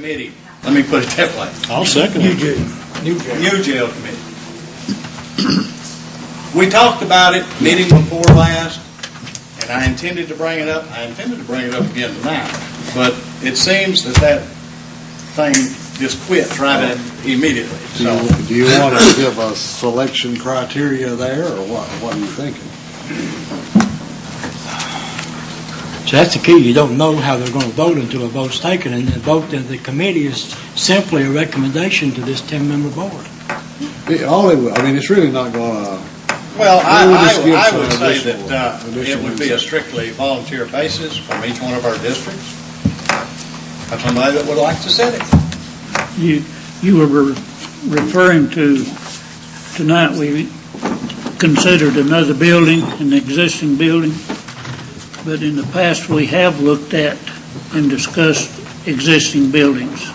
committee. Let me put it that way. I'll second it. New jail committee. We talked about it meeting before last, and I intended to bring it up. I intended to bring it up again tonight, but it seems that thing just quit right immediately. So, do you want to give a selection criteria there, or what? What are you thinking? So that's the key. You don't know how they're going to vote until a vote's taken, and the vote in the committee is simply a recommendation to this 10-member board. It's really not going to. well, I would say that it would be a strictly volunteer basis from each one of our districts. Of somebody that would like to set it. You were referring to tonight. We considered another building, an existing building, but in the past we have looked at and discussed existing buildings.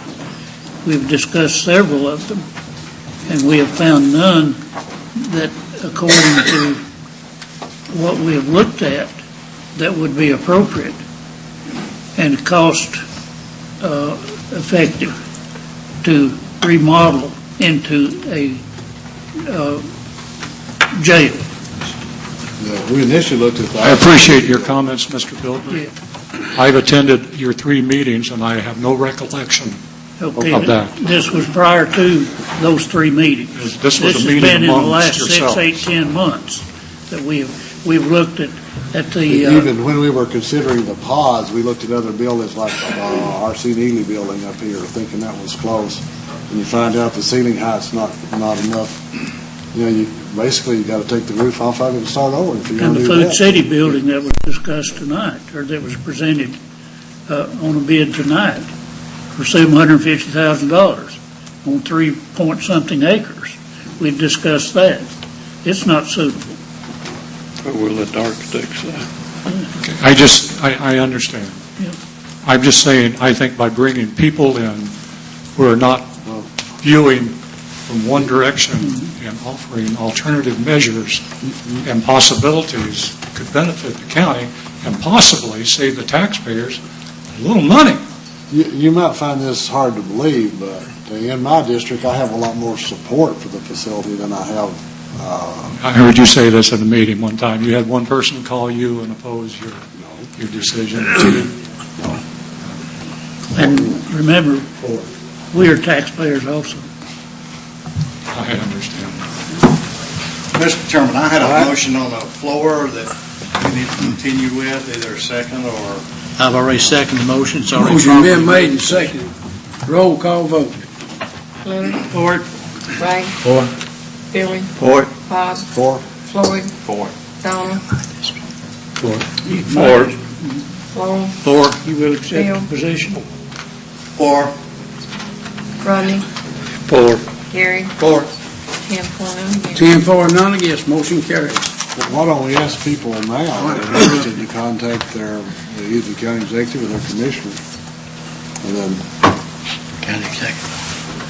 We've discussed several of them, and we have found none that, according to what we have looked at, that would be appropriate and cost effective to remodel into a jail. We initially looked at that. I appreciate your comments, Mr. Bilber. Yeah. I've attended your 3 meetings, and I have no recollection of that. This was prior to those 3 meetings. This was a meeting has been in the amongst last yourselves. 6, 8, 10 months that we've looked at the. Even when we were considering the pods, we looked at other buildings like R.C. Neely building up here, thinking that was close. And you find out the ceiling height's not enough. You got to take the roof off of it and start over if you're going And to the do Food that. City building that was discussed tonight, or that was presented on a bid tonight for $750,000 on 3-point-something acres. We've discussed that. It's not suitable. But we'll let the architects say. Okay. I understand. Yeah. I'm just saying, I think by bringing people in who are not viewing from one direction and offering alternative measures and possibilities could benefit the county and possibly save the taxpayers a little money. You might find this hard to believe, but in my district, I have a lot more support for the facility than I have. I heard you say this at a meeting one time. You had one person call you and oppose your decision. And remember, we are taxpayers also. I understand. Mr. Chairman, I had a motion on the floor that we need to continue with, either second or... I've already seconded the motion. It's already Motion been made and seconded. Roll call vote. Louis. For it. Ray. For. Billy. For it. Bob. For. Floyd. For it. Donald. For it. Lowell. For. You will accept Bill. the position. For. Rodney. For. Gary. For. 10-4, 10 for, none against. Motion carries. Why don't we ask people now that are interested to contact either the county executive or their commissioner, and then County executive.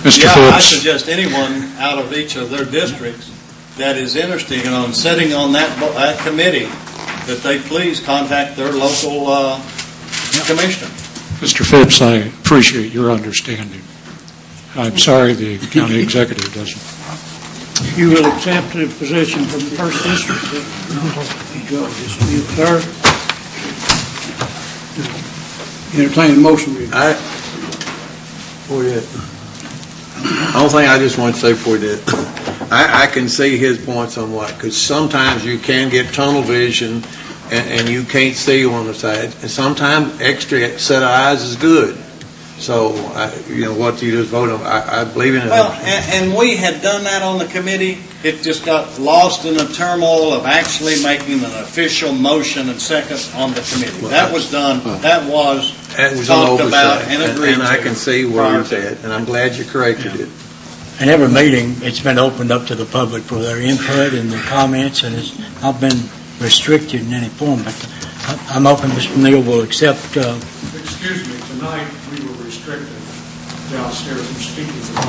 Mr. Yeah, I Phillips. suggest anyone out of each of their districts that is interested in sitting on that committee, that they please contact their local commissioner. Mr. Phipps, I appreciate your understanding. I'm sorry the county executive doesn't. You will accept the position from the 1st District. You, sir. Entertain the motion. For it. The only thing I just want to say before that, I can see his point somewhat, because sometimes you can get tunnel vision and you can't see on the side, and sometimes extra set of eyes is good. So, what you just vote on, I believe in it. Well, and we had done that on the committee. It just got lost in the turmoil of actually making an official motion and second on the committee. That was done. That was talked about and agreed and to. I can see where it's at, and I'm glad you corrected it. In every meeting, it's been opened up to the public for their input and their comments, and it's not been restricted in any form. But I'm hoping Mr. Neal will accept. Excuse me, tonight we were restricted downstairs from speaking because of the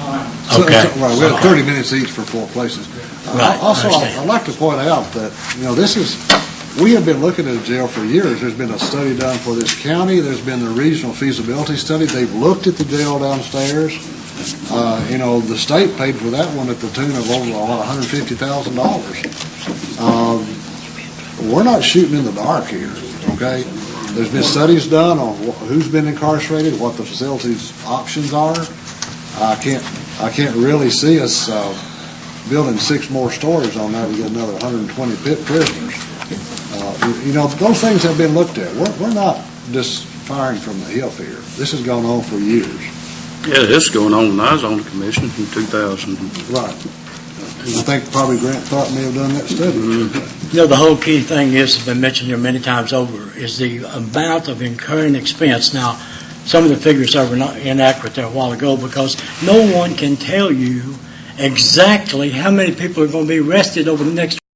time. Okay. Right, we have 30 minutes each for 4 places. Right, Also, I understand. I'd like to point out that this is we have been looking at a jail for years. There's been a study done for this county. There's been the regional feasibility study. They've looked at the jail downstairs. The state paid for that one at the tune of over $150,000. We're not shooting in the dark here, okay? There's been studies done on who's been incarcerated, what the facility's options are. I can't really see us building 6 more stories on that to get another 120 prisoners. Those things have been looked at. We're not just firing from the hip here. This has gone on for years. Yeah, this is going on when I was on the commission in 2000. Right. I think probably Grant Thorpe may have done that study. The whole key thing is, has been mentioned here many times over, is the amount of incurring expense. Now, some of the figures were not inaccurate there a while ago because no one can tell you exactly how many people are going to be arrested over the next